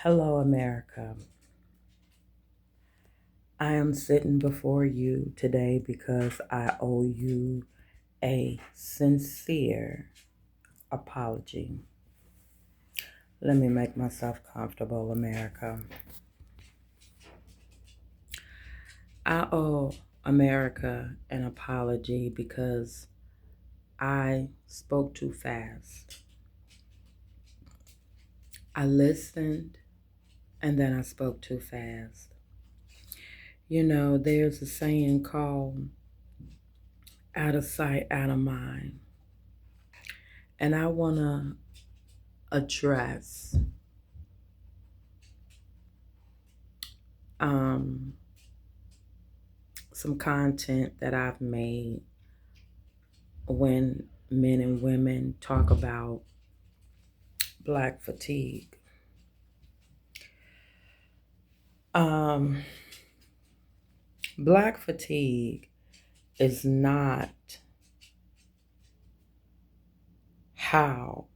Hello, America. I am sitting before you today because I owe you a sincere apology. Let me make myself comfortable, America. I owe America an apology because I spoke too fast. I listened and then I spoke too fast. You know, there's a saying called out of sight, out of mind. And I want to address um, some content that I've made when men and women talk about black fatigue. Um, Black fatigue is not how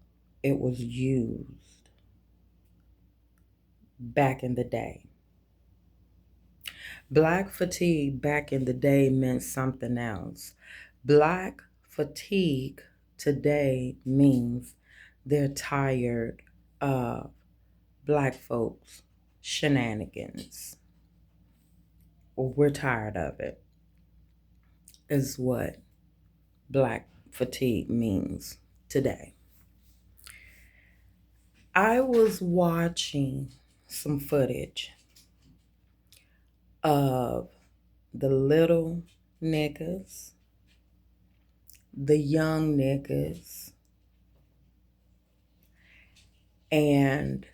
it was used back in the day. Black fatigue back in the day meant something else. Black fatigue today means they're tired of black folks' shenanigans. We're tired of it, is what black fatigue means today. I was watching some footage of the little niggas, the young niggas, and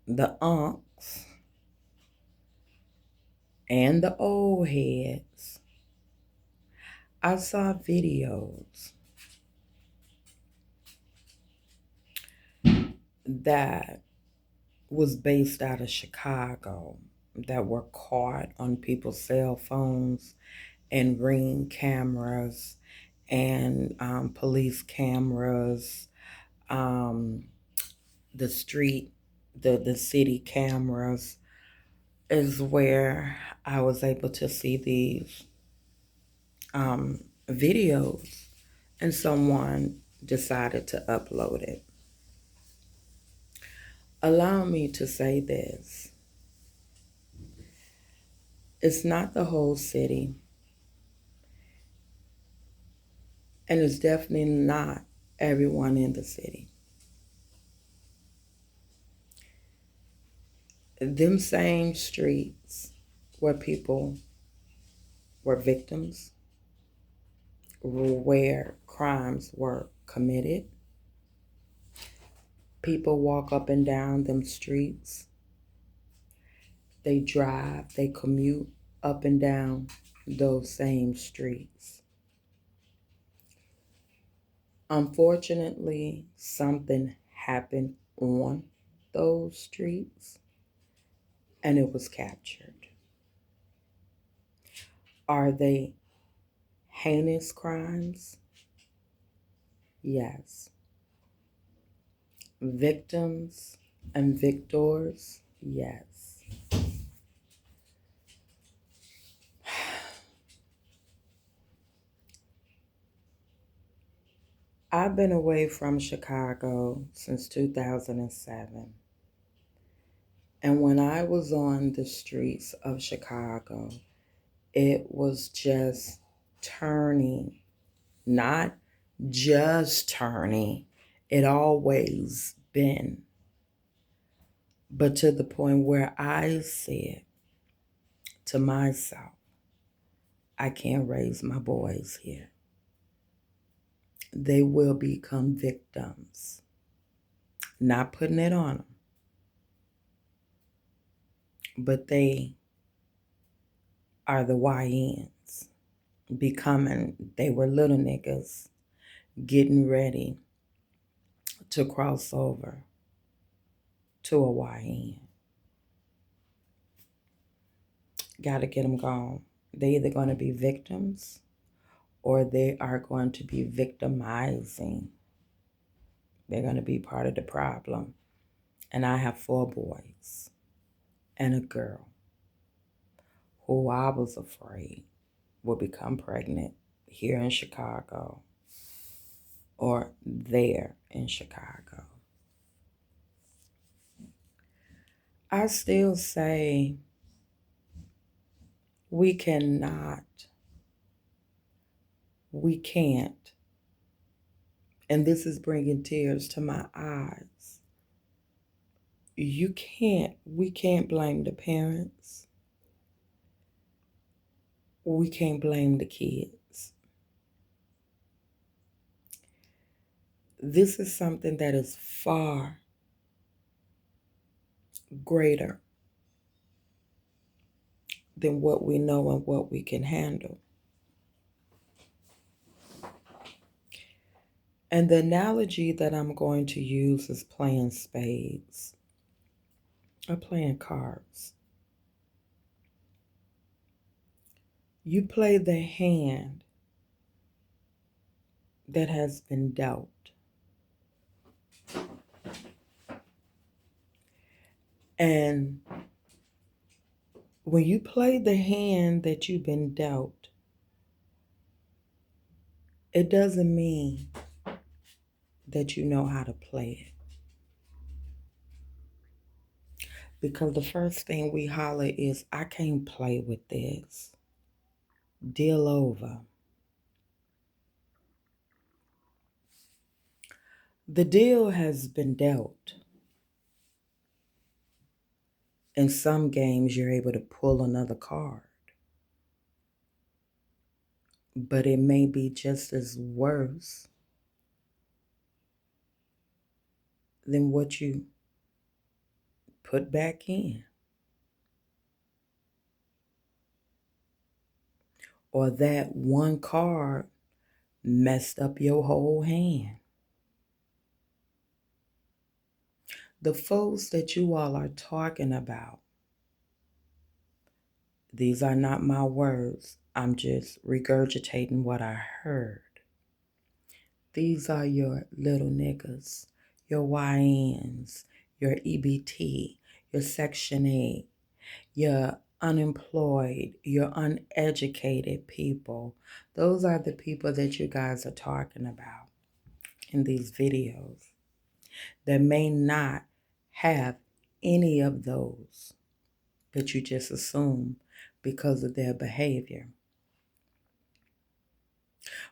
the unks and the old heads. I saw videos that was based out of Chicago that were caught on people's cell phones and Ring cameras and police cameras, um, the street, the city cameras is where I was able to see these videos, and someone decided to upload it. Allow me to say this. It's not the whole city, and it's definitely not everyone in the city. Them same streets where people were victims, where crimes were committed, people walk up and down them streets. They drive, they commute up and down those same streets. Unfortunately, something happened on those streets and it was captured. Are they heinous crimes? Yes. Victims and victors? Yes. I've been away from Chicago since 2007. And when I was on the streets of Chicago, it was just turning, not just turning, it always been, but to the point where I said to myself, I can't raise my boys here. They will become victims. Not putting it on them, but they are the YNs they were little niggas getting ready to cross over to a YN. Got to get them gone. They're either going to be victims or they are going to be victimizing. They're going to be part of the problem. and I have 4 boys and a girl who I was afraid would become pregnant here in Chicago or there in Chicago. I still say we cannot, we can't, and this is bringing tears to my eyes. We can't blame the parents. We can't blame the kids. This is something that is far greater than what we know and what we can handle. And the analogy that I'm going to use is playing spades or playing cards. You play the hand that has been dealt. And when you play the hand that you've been dealt, it doesn't mean that you know how to play it. Because the first thing we holler is, I can't play with this. Deal over. The deal has been dealt. In some games, you're able to pull another card. But it may be just as worse than what you put back in. Or that one card messed up your whole hand. The folks that you all are talking about, these are not my words. I'm just regurgitating what I heard. These are your little niggas, your YNs, your EBT, your Section 8, your unemployed, your uneducated people. Those are the people that you guys are talking about in these videos that may not have any of those, but you just assume because of their behavior.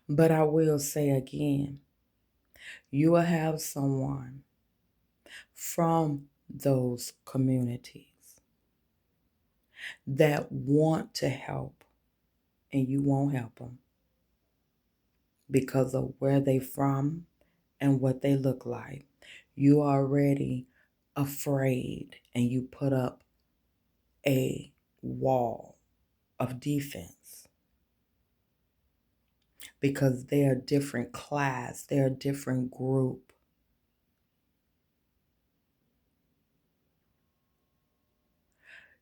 But I will say again, you will have someone from those communities that want to help, and you won't help them because of where they from and what they look like. You are already afraid and you put up a wall of defense because they're a different class, they're a different group.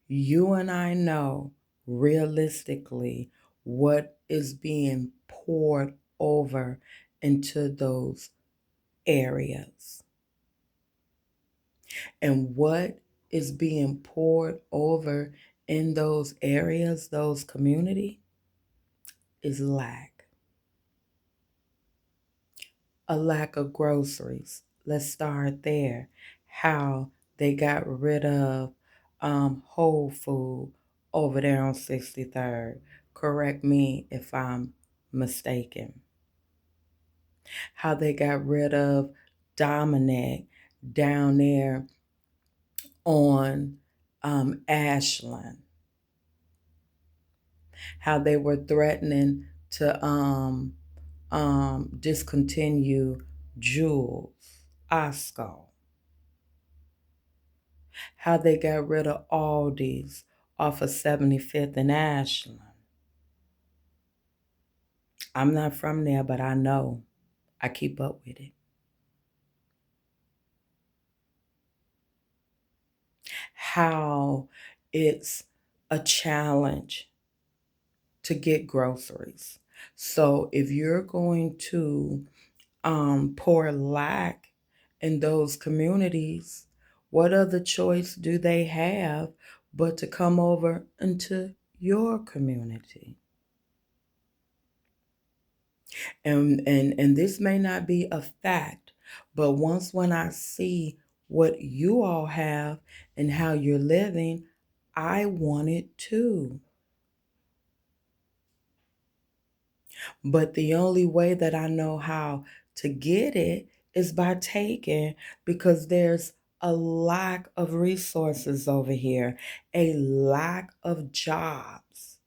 You and I know realistically what is being poured over into those areas. And what is being poured over in those areas, those communities, is lack. A lack of groceries. Let's start there. How they got rid of Whole Food over there on 63rd. Correct me if I'm mistaken. How they got rid of Dominic down there on Ashland. How they were threatening to discontinue Jules, Osco. How they got rid of Aldi's off of 75th and Ashland. I'm not from there, but I know. I keep up with it. How it's a challenge to get groceries. So if you're going to pour lack in those communities, What other choice do they have but to come over into your community? And this may not be a fact, but once when I see what you all have and how you're living, I want it too. But the only way that I know how to get it is by taking, because there's a lack of resources over here, a lack of jobs,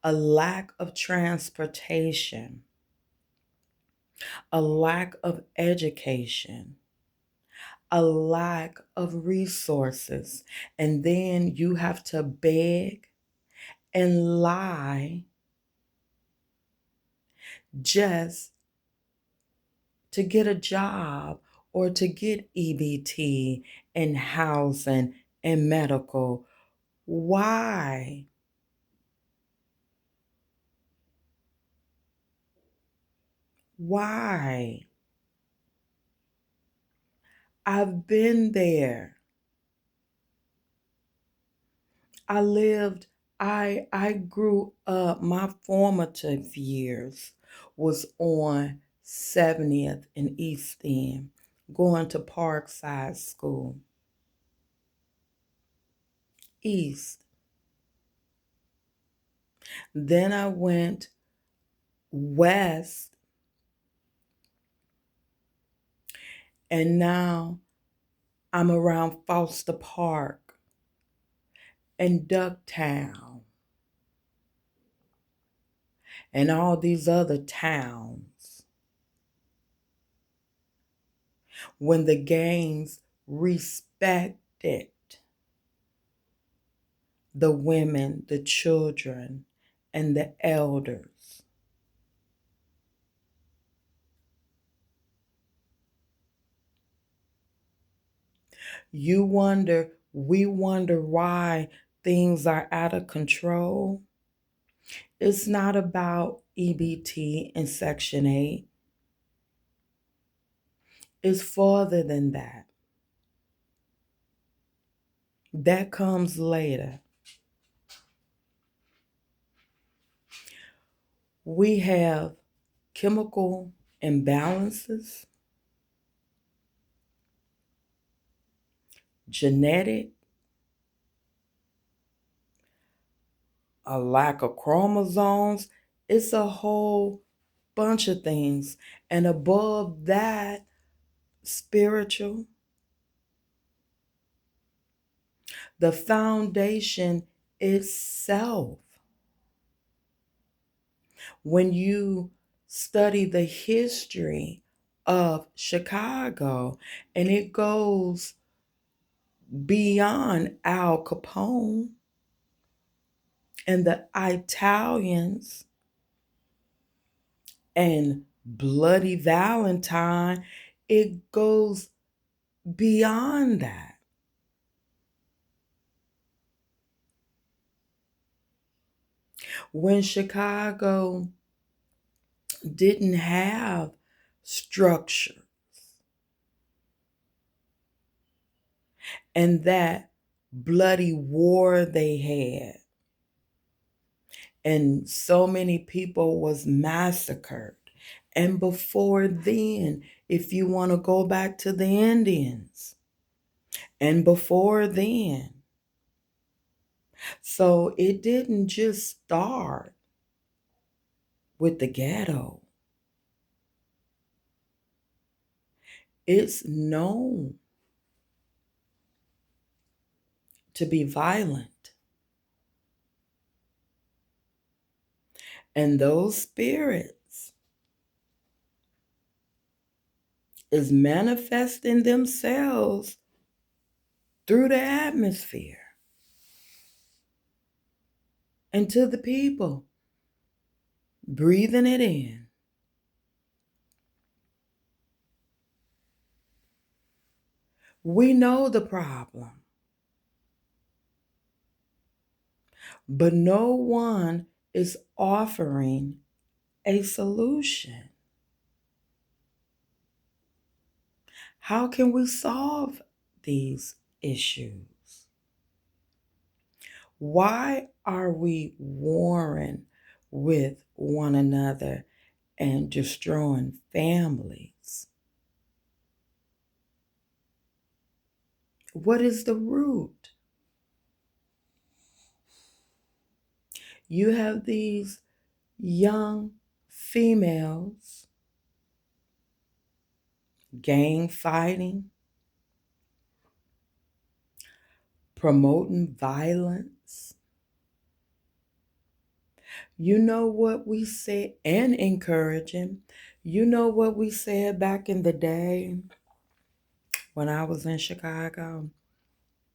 a lack of transportation, a lack of education, a lack of resources. And then you have to beg and lie just to get a job or to get EBT and housing and medical. Why? Why? I've been there. I lived, I grew up, my formative years was on 70th and East End, going to Parkside School. East. Then I went west, and now I'm around Foster Park and Ducktown and all these other towns. When the gangs respected the women, the children, and the elders. We wonder why things are out of control. It's not about EBT and Section 8. It's farther than that. That comes later. We have chemical imbalances, genetic, a lack of chromosomes. It's a whole bunch of things. And above that, spiritual. The foundation itself. When you study the history of Chicago, and it goes beyond Al Capone and the Italians and Bloody Valentine, it goes beyond that. When Chicago didn't have structure, and that bloody war they had, and so many people was massacred. And before then, if you want to go back to the Indians, and before then, so it didn't just start with the ghetto. It's known to be violent. And those spirits is manifesting themselves through the atmosphere and to the people, breathing it in. We know the problem, but no one is offering a solution. How can we solve these issues? Why are we warring with one another and destroying families? What is the root? You have these young females gang fighting, promoting violence. You know what we said, and encouraging. You know what we said back in the day when I was in Chicago?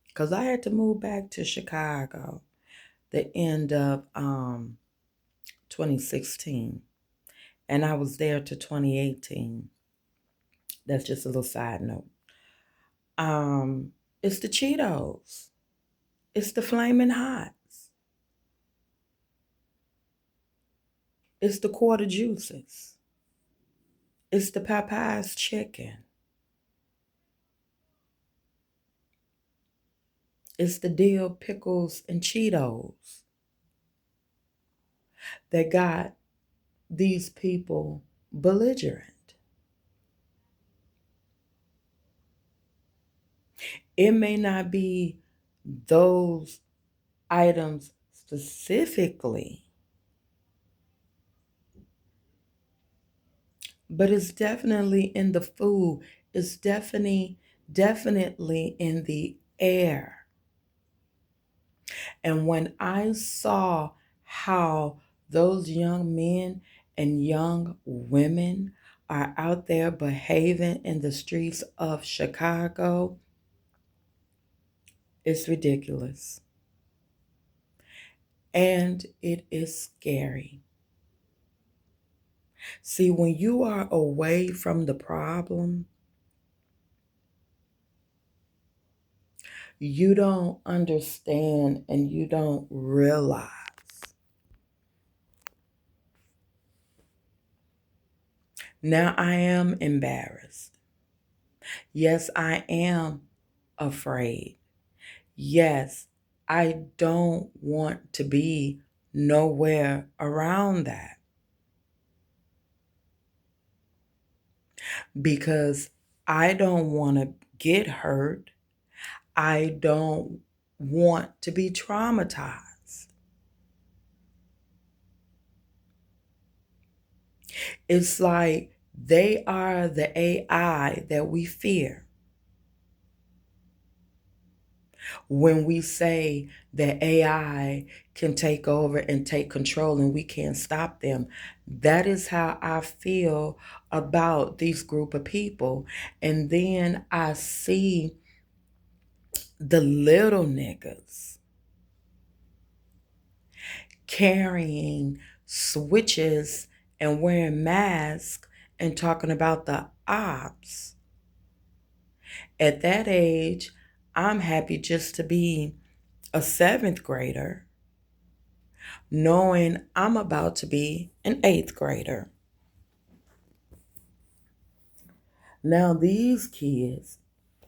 Because I had to move back to Chicago the end of 2016. And I was there to 2018. That's just a little side note. It's the Cheetos. It's the Flaming Hots. It's the quarter juices. It's the Popeye's chicken. It's the dill pickles and Cheetos that got these people belligerent. It may not be those items specifically, but it's definitely in the food. It's definitely in the air. And when I saw how those young men and young women are out there behaving in the streets of Chicago, it's ridiculous. And it is scary. See, when you are away from the problem, you don't understand and you don't realize. Now I am embarrassed. Yes, I am afraid. Yes, I don't want to be nowhere around that because I don't want to get hurt. I don't want to be traumatized. It's like they are the AI that we fear. When we say that AI can take over and take control and we can't stop them, that is how I feel about these group of people. And then I see the little niggas carrying switches and wearing masks and talking about the ops. At that age, I'm happy just to be a seventh grader, knowing I'm about to be an eighth grader. Now, these kids'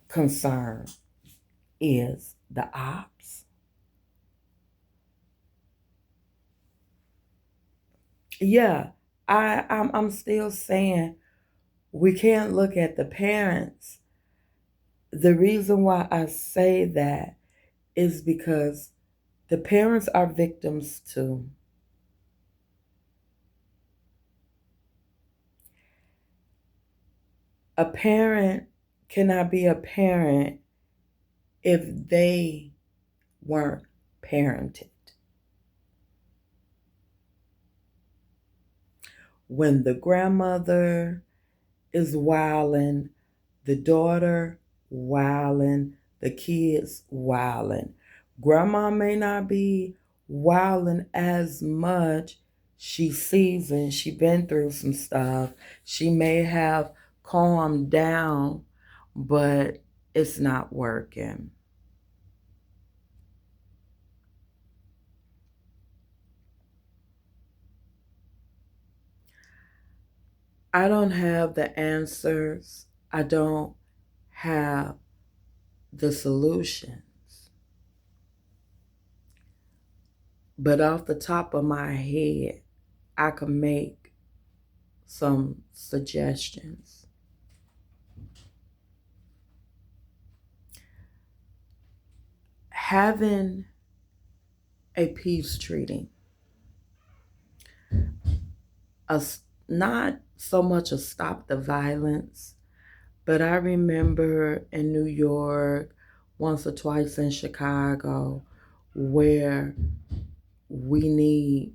concern is the ops. Yeah, I'm still saying we can't look at the parents. The reason why I say that is because the parents are victims too. A parent cannot be a parent if they weren't parented. When the grandmother is wilding, the daughter wilding, the kids wilding. Grandma may not be wilding as much. She's seasoned. She been through some stuff. She may have calmed down, but it's not working. I don't have the answers. I don't have the solutions, but off the top of my head, I can make some suggestions. Having a peace treaty, a, not so much a stop the violence, but I remember in New York, once or twice in Chicago, where we need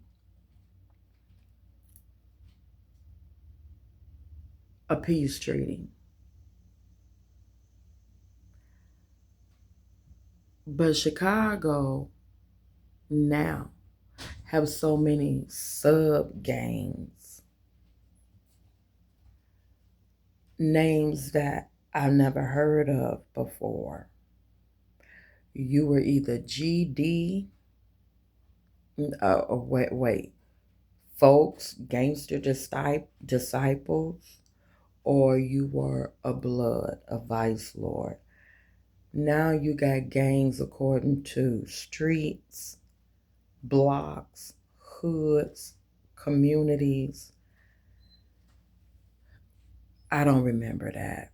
a peace treaty. But Chicago now have so many sub gangs, names that I've never heard of before. You were either GD, wait, folks, gangster disciples, or you were a blood, a vice lord. Now you got gangs according to streets, blocks, hoods, communities. I don't remember that.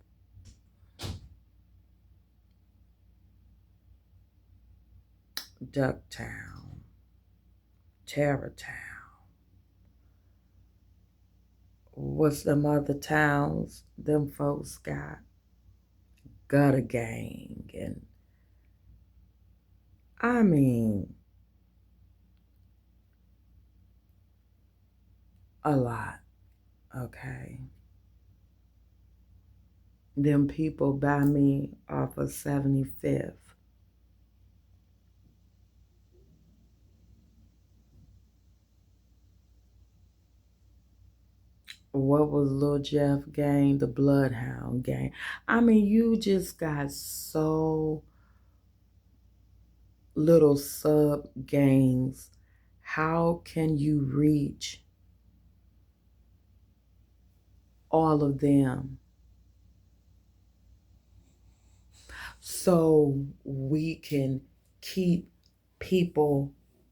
Ducktown, Terrortown. What's them other towns them folks got? Gutter gang, and I mean a lot, okay? Them people by me off of 75th. What was Lil Jeff gang? The Bloodhound gang. I mean, you just got so little sub gangs. How can you reach all of them so we can keep people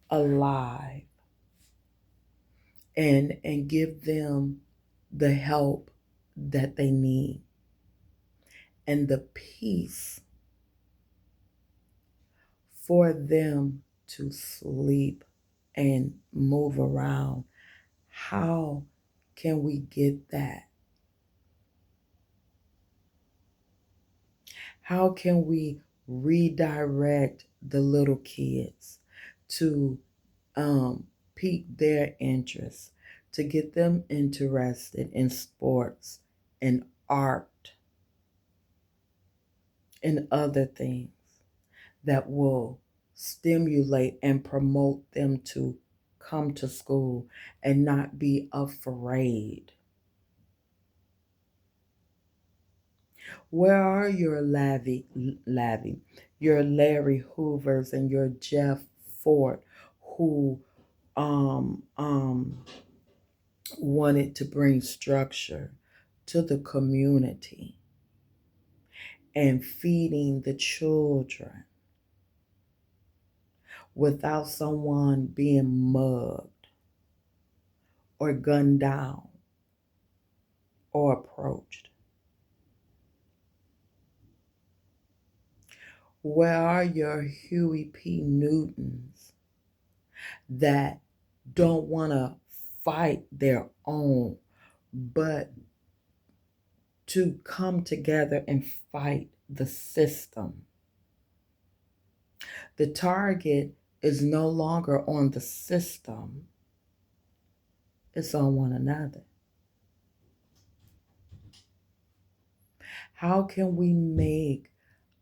alive and give them the help that they need and the peace for them to sleep and move around? How can we get that? How can we redirect the little kids to pique their interest, to get them interested in sports and art and other things that will stimulate and promote them to come to school and not be afraid? Where are your your Larry Hoovers and your Jeff Ford who um um wanted to bring structure to the community and feeding the children without someone being mugged or gunned down or approached? Where are your Huey P. Newtons that don't want to fight their own, but to come together and fight the system? The target is no longer on the system, it's on one another. How can we make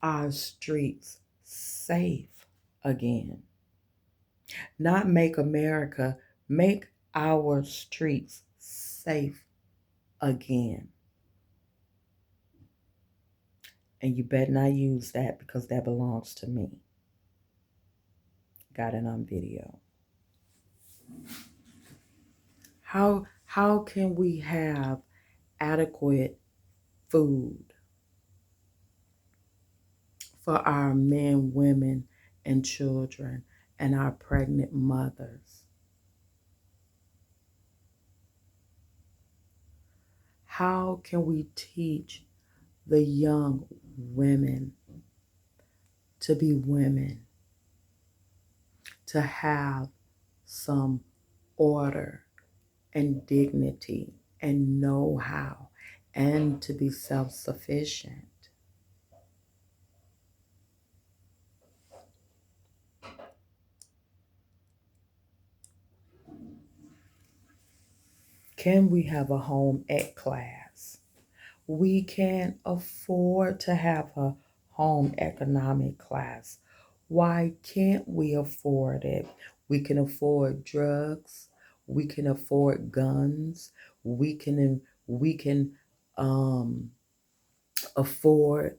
our streets safe again? Not make America, make our streets safe again. And you better not use that because that belongs to me. Got it on video. How can we have adequate food for our men, women, and children, and our pregnant mothers? How can we teach the young women to be women, to have some order and dignity and know how, and to be self sufficient? Can we have a home ec class? We can afford to have a home economic class. Why can't we afford it? We can afford drugs. We can afford guns. We can afford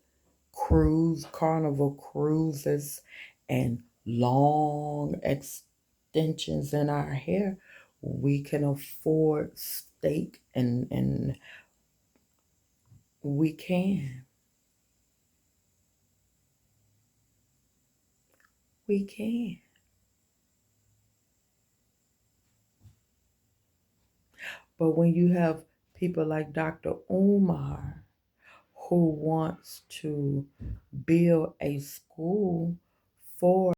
carnival cruises, and long extensions in our hair. We can afford steak, and we can. We can. But when you have people like Dr. Umar, who wants to build a school for